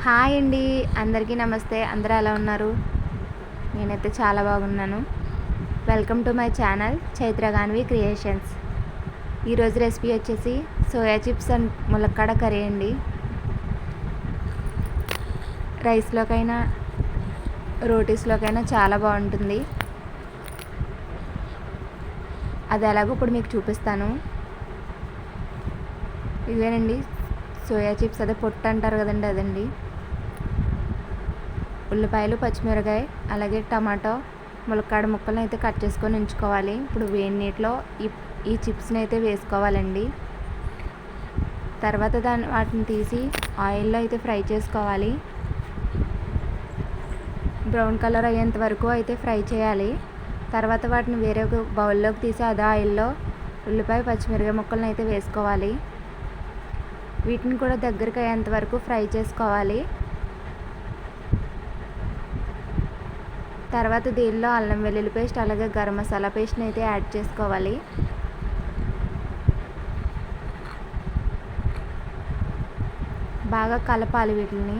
Hi అండి. అందరికీ నమస్తే. అందరూ ఎలా ఉన్నారు? నేనైతే చాలా బాగున్నాను. Welcome to my channel Chaitragaanvi creations. ఈరోజు రెసిపీ వచ్చేసి సోయా చిప్స్ అండ్ ములక్కాడ కర్రీ అండి. రైస్లోకైనా రోటీస్లోకైనా చాలా బాగుంటుంది. అది ఎలాగో ఇప్పుడు మీకు చూపిస్తాను. ఇదేనండి సోయా చిప్స్, అదే పొట్టు అంటారు కదండి, అదండి. ఉల్లిపాయలు, పచ్చిమిరకాయ, అలాగే టమాటో, ములక్కాడ ముక్కలను అయితే కట్ చేసుకొని ఉంచుకోవాలి. ఇప్పుడు వేడి నీటిలో ఈ చిప్స్ని అయితే వేసుకోవాలండి. తర్వాత వాటిని తీసి ఆయిల్లో అయితే ఫ్రై చేసుకోవాలి. బ్రౌన్ కలర్ అయ్యేంత వరకు అయితే ఫ్రై చేయాలి. తర్వాత వాటిని వేరే ఒక బౌల్లోకి తీసి అదే ఆయిల్లో ఉల్లిపాయ, పచ్చిమిరకాయ ముక్కలను అయితే వేసుకోవాలి. వీటిని కూడా దగ్గరికి అయ్యేంత వరకు ఫ్రై చేసుకోవాలి. తర్వాత దీనిలో అల్లం వెల్లుల్లి పేస్ట్, అలాగే గరం మసాలా పేస్ట్ని అయితే యాడ్ చేసుకోవాలి. బాగా కలపాలి వీటిని.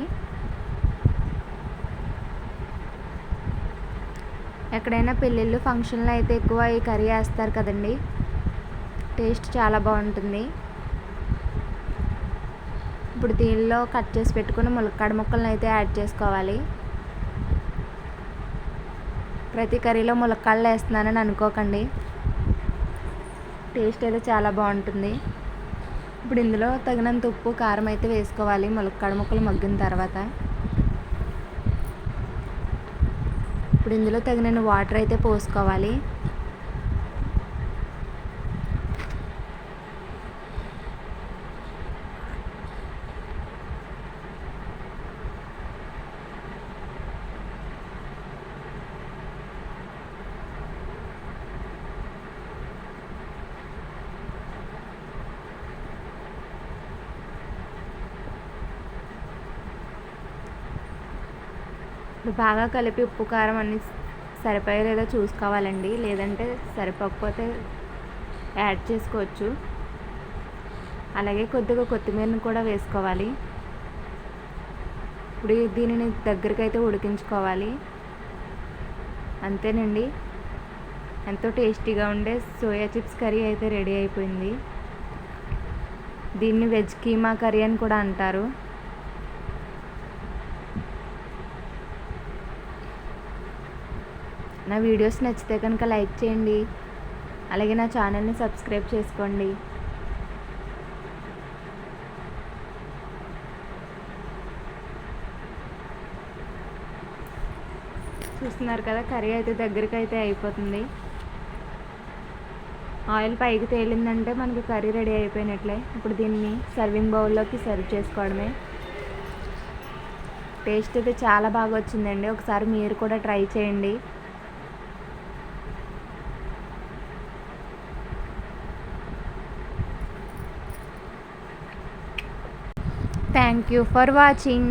ఎక్కడైనా పెళ్ళిళ్ళు, ఫంక్షన్లో అయితే ఎక్కువ ఈ కర్రీ వేస్తారు కదండి. టేస్ట్ చాలా బాగుంటుంది. ఇప్పుడు దీనిలో కట్ చేసి పెట్టుకుని ములక్కాడ ముక్కలను అయితే యాడ్ చేసుకోవాలి. ప్రతి కర్రీలో ములక్కాడలు వేస్తున్నానని అనుకోకండి, టేస్ట్ అయితే చాలా బాగుంటుంది. ఇప్పుడు ఇందులో తగినంత ఉప్పు, కారం అయితే వేసుకోవాలి ములక్కాడ ముక్కలు మగ్గిన తర్వాత. ఇప్పుడు ఇందులో తగినన్ని వాటర్ అయితే పోసుకోవాలి. ఇప్పుడు బాగా కలిపి ఉప్పు, కారం అన్నీ సరిపోయే లేదో చూసుకోవాలండి. లేదంటే సరిపోకపోతే యాడ్ చేసుకోవచ్చు. అలాగే కొద్దిగా కొత్తిమీరని కూడా వేసుకోవాలి. ఇప్పుడు దీనిని దగ్గరికి అయితే ఉడికించుకోవాలి. అంతేనండి, ఎంతో టేస్టీగా ఉండే సోయా చిప్స్ కర్రీ అయితే రెడీ అయిపోయింది. దీన్ని వెజ్ కీమా కర్రీ అని కూడా అంటారు. నా వీడియోస్ నచ్చితే కనుక లైక్ చేయండి. అలాగే నా ఛానల్ని సబ్స్క్రైబ్ చేసుకోండి. చూస్తున్నారు కదా, కర్రీ అయితే దగ్గరికి అయితే అయిపోతుంది. ఆయిల్ పైకి తేలిందంటే మనకి కర్రీ రెడీ అయిపోయినట్లే. ఇప్పుడు దీన్ని సర్వింగ్ బౌల్లోకి సర్వ్ చేసుకోవడమే. టేస్ట్ అయితే చాలా బాగా వచ్చిందండి. ఒకసారి మీరు కూడా ట్రై చేయండి. Thank you for watching.